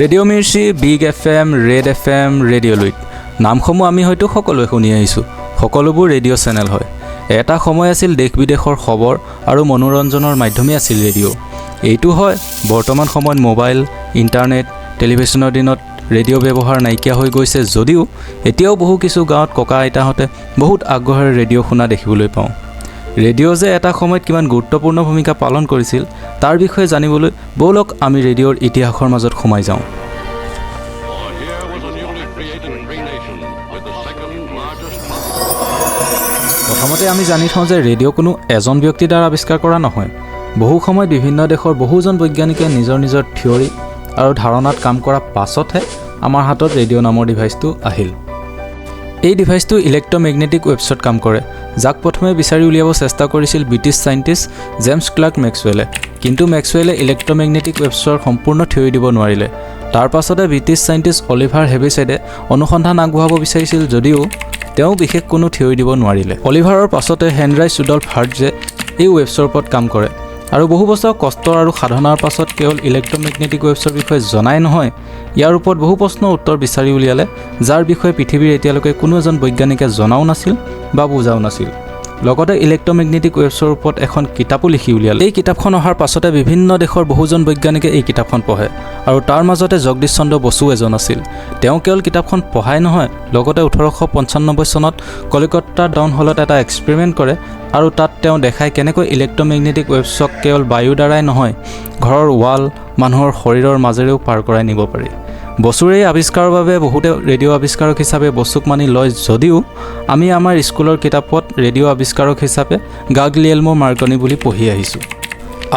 Radio' Mirchi, big FM, red FM, radio' Luit নামসমূহ আমি হয়তো সকলোৱে শুনি আহিছোঁ। সকলোবোৰ ৰেডিঅ' চেনেল হয়। এটা সময় আছিল দেশ বিদেশৰ খবৰ আৰু মনোৰঞ্জনৰ মাধ্যমেই আছিল ৰেডিঅ'। এইটো হয় বৰ্তমান সময়ত মোবাইল, ইণ্টাৰনেট, টেলিভিছনৰ দিনত ৰেডিঅ' ব্যৱহাৰ নাইকিয়া হৈ গৈছে যদিও এতিয়াও বহু কিছু গাঁৱত ককা আইতাহঁতে বহুত আগ্ৰহেৰে ৰেডিঅ' শুনা দেখিবলৈ পাওঁ। ৰেডিঅ' যে এটা সময়ত কিমান গুৰুত্বপূৰ্ণ ভূমিকা পালন কৰিছিল তাৰ বিষয়ে জানিবলৈ ব'লক আমি ৰেডিঅ'ৰ ইতিহাসৰ মাজত সোমাই যাওঁ। প্ৰথমতে আমি জানি থওঁ যে ৰেডিঅ' কোনো এজন ব্যক্তিৰ দ্বাৰা আৱিষ্কাৰ কৰা নহয়। বহু সময়ত বিভিন্ন দেশৰ বহুজন বৈজ্ঞানিকে নিজৰ নিজৰ থিয়ৰী আৰু ধাৰণাত কাম কৰাৰ পাছতহে আমাৰ হাতত ৰেডিঅ' নামৰ ডিভাইচটো আহিল। এই ডিভাইচটো ইলেক্ট্ৰমেগনেটিক ৱেভছত কাম কৰে, যাক প্ৰথমে বিচাৰি উলিয়াব চেষ্টা কৰিছিল ব্ৰিটিছ চাইণ্টিষ্ট জেমছ ক্লাৰ্ক মেক্সৱেলে। কিন্তু মেক্সৱেলে ইলেক্ট্ৰমেগনেটিক ৱেভছৰ সম্পূৰ্ণ থিয়ৰী দিব নোৱাৰিলে। তাৰ পাছতে ব্ৰিটিছ চাইণ্টিষ্ট অলিভাৰ হেভিছেডে অনুসন্ধান আগবঢ়াব বিচাৰিছিল যদিও তেওঁ বিশেষ কোনো থিয়ৰী দিব নোৱাৰিলে। অলিভাৰৰ পাছতে হেনৰাই চুডল্ফ হাৰ্টজে এই ৱেভছৰ ওপৰত কাম কৰে আৰু বহু বছৰ কষ্ট আৰু সাধনাৰ পাছত কেৱল ইলেক্ট্ৰমেগনেটিক ৱেভছৰ বিষয়ে জনাই নহয়, ইয়াৰ ওপৰত বহু প্ৰশ্নৰ উত্তৰ বিচাৰি উলিয়ালে, যাৰ বিষয়ে পৃথিৱীৰ এতিয়ালৈকে কোনো এজন বৈজ্ঞানিকে জনাও নাছিল বা বুজাও নাছিল। লগতে ইলেক্ট্ৰমেগনেটিক ৱেভছৰ ওপৰত এখন কিতাপো লিখি উলিয়ালে। এই কিতাপখন অহাৰ পাছতে বিভিন্ন দেশৰ বহুজন বৈজ্ঞানিকে এই কিতাপখন পঢ়ে আৰু তাৰ মাজতে জগদীশ চন্দ্ৰ বসু এজন আছিল। তেওঁ কেৱল কিতাপখন পঢ়াই নহয়, লগতে 1895 চনত কলিকতাৰ টাউন হলত এটা এক্সপেৰিমেণ্ট কৰে আৰু তাত তেওঁ দেখায় কেনেকৈ ইলেক্ট্ৰমেগনেটিক ৱেভছক কেৱল বায়ুৰ দ্বাৰাই নহয়, ঘৰৰ ৱাল, মানুহৰ শৰীৰৰ মাজেৰেও পাৰ কৰাই নিব পাৰি। বসুৰ এই আৱিষ্কাৰৰ বাবে বহুতে ৰেডিঅ' আৱিষ্কাৰক হিচাপে বসুক মানি লয় যদিও আমি আমাৰ স্কুলৰ কিতাপত ৰেডিঅ' আৱিষ্কাৰক হিচাপে গাগলিয়েলমো মাৰ্কনি বুলি পঢ়ি আহিছোঁ।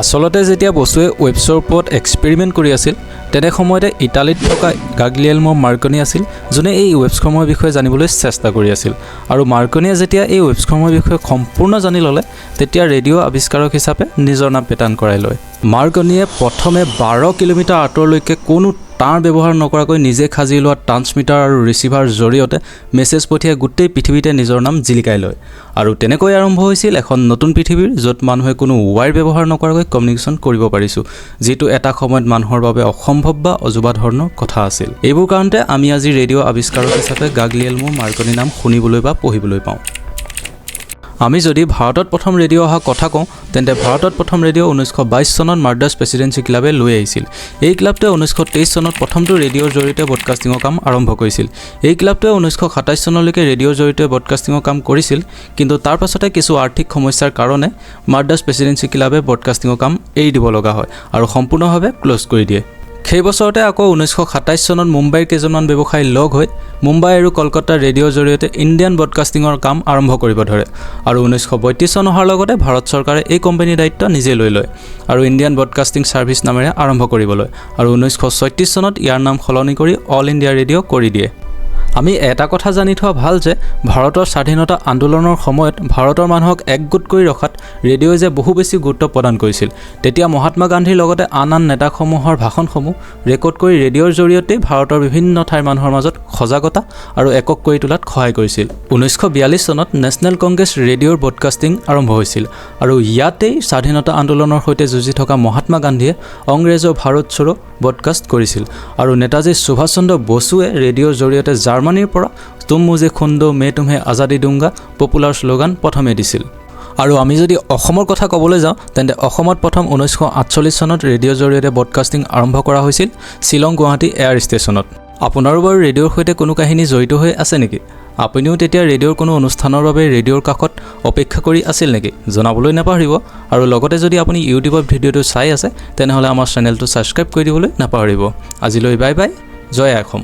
আচলতে যেতিয়া বসুৱে ৱেভছৰ ওপৰত এক্সপেৰিমেণ্ট কৰি আছিল তেনে সময়তে ইটালীত থকা গাগলিয়েলমো মাৰ্কনি আছিল, যোনে এই ৱেভছসমূহৰ বিষয়ে জানিবলৈ চেষ্টা কৰি আছিল। আৰু মাৰ্কনিয়ে যেতিয়া এই ৱেভছসমূহৰ বিষয়ে সম্পূৰ্ণ জানি ল'লে তেতিয়া ৰেডিঅ' আৱিষ্কাৰক হিচাপে নিজৰ নাম পেটাৰ্ণ কৰাই লয়। মাৰ্কনিয়ে প্ৰথমে 12 কিলোমিটাৰ আঁতৰলৈকে কোনো তাঁৰ ব্যৱহাৰ নকৰাকৈ নিজে সাজি লোৱা ট্ৰান্সমিটাৰ আৰু ৰিচিভাৰ জৰিয়তে মেছেজ পঠিয়াই গোটেই পৃথিৱীতে নিজৰ নাম জিলিকাই লয়। আৰু তেনেকৈ আৰম্ভ হৈছিল এখন নতুন পৃথিৱীৰ, য'ত মানুহে কোনো ৱায়াৰ ব্যৱহাৰ নকৰাকৈ কমিউনিকেশ্যন কৰিব পাৰিছোঁ, যিটো এটা সময়ত মানুহৰ বাবে অসম্ভৱ বা অজুবা ধৰণৰ কথা আছিল। এইবোৰ কাৰণতে আমি আজি ৰেডিঅ' আৱিষ্কাৰক হিচাপে গাগলিয়েলমো মাৰ্কনি নাম শুনিবলৈ বা পঢ়িবলৈ পাওঁ। আমি যদি ভাৰতত প্ৰথম ৰেডিঅ' অহা কথা কওঁ তেন্তে ভাৰতত প্ৰথম ৰেডিঅ' 1922 চনত মাদ্ৰাছ প্ৰেচিডেঞ্চি ক্লাবে লৈ আহিছিল। এই ক্লাবটোৱে 1923 চনত প্ৰথমটো ৰেডিঅ'ৰ জৰিয়তে ব্ৰডকাষ্টিঙৰ কাম আৰম্ভ কৰিছিল। এই ক্লাবটোৱে 1927 চনলৈকে ৰেডিঅ'ৰ জৰিয়তে ব্ৰডকাষ্টিঙৰ কাম কৰিছিল, কিন্তু তাৰ পাছতে কিছু আৰ্থিক সমস্যাৰ কাৰণে মাদ্ৰাছ প্ৰেচিডেঞ্চি ক্লাবে ব্ৰডকাষ্টিঙৰ কাম এৰি দিব লগা হয় আৰু সম্পূৰ্ণভাৱে ক্ল'জ কৰি দিয়ে। সেই বছৰতে আকৌ 1927 চনত মুম্বাইৰ কেইজনমান ব্যৱসায়ী লগ হৈ মুম্বাই আৰু কলকাতাৰ ৰেডিঅ'ৰ জৰিয়তে ইণ্ডিয়ান ব্ৰডকাষ্টিঙৰ কাম আৰম্ভ কৰিব ধৰে আৰু 1932 চন অহাৰ লগতে ভাৰত চৰকাৰে এই কোম্পানীৰ দায়িত্ব নিজে লৈ লয় আৰু ইণ্ডিয়ান ব্ৰডকাষ্টিং ছাৰ্ভিচ নামেৰে আৰম্ভ কৰিবলৈ আৰু 1936 চনত ইয়াৰ নাম সলনি কৰি অল ইণ্ডিয়া ৰেডিঅ' কৰি দিয়ে। আমি এটা কথা জানি থোৱা ভাল যে ভাৰতৰ স্বাধীনতা আন্দোলনৰ সময়ত ভাৰতৰ মানুহক একগোট কৰি ৰখাত ৰেডিঅ'ই যে বহু বেছি গুৰুত্ব প্ৰদান কৰিছিল। তেতিয়া মহাত্মা গান্ধীৰ লগতে আন নেতাসমূহৰ ভাষণসমূহ ৰেকৰ্ড কৰি ৰেডিঅ'ৰ জৰিয়তে ভাৰতৰ বিভিন্ন ঠাইৰ মানুহৰ মাজত সজাগতা আৰু একক কৰি তোলাত সহায় কৰিছিল। 1942 চনত নেশ্যনেল কংগ্ৰেছ ৰেডিঅ'ৰ ব্ৰডকাষ্টিং আৰম্ভ হৈছিল আৰু ইয়াতেই স্বাধীনতা আন্দোলনৰ সৈতে যুঁজি থকা মহাত্মা গান্ধীয়ে অংগ্ৰেজৰ ভাৰত ছোড়ো ব্ৰডকাষ্ট কৰিছিল আৰু নেতাজী সুভাষ চন্দ্ৰ বসুৱে ৰেডিঅ'ৰ জৰিয়তে জাৰ্মানীৰ পৰা তুম মুঝে খুন দো মে তুমহে আজাদী দুংগা পপুলাৰ শ্লোগান প্ৰথমে দিছিল। আৰু আমি যদি অসমৰ কথা ক'বলৈ যাওঁ তেন্তে অসমত প্ৰথম 1948 চনত ৰেডিঅ'ৰ জৰিয়তে ব্ৰডকাষ্টিং আৰম্ভ কৰা হৈছিল শ্বিলং গুৱাহাটী এয়াৰ ষ্টেচনত। আপোনাৰো বাৰু ৰেডিঅ'ৰ সৈতে কোনো কাহিনী জড়িত হৈ আছে নেকি? আপুনিও তেতিয়া ৰেডিঅ'ৰ কোনো অনুষ্ঠানৰ বাবে ৰেডিঅ'ৰ কাষত অপেক্ষা কৰি আছিল নেকি? জনাবলৈ নাপাহৰিব। আৰু লগতে যদি আপুনি ইউটিউবত ভিডিঅ'টো চাই আছে তেনেহ'লে আমাৰ চেনেলটো ছাবস্ক্ৰাইব কৰি দিবলৈ নাপাহৰিব। আজিলৈ বাই বাই, জয় অসম।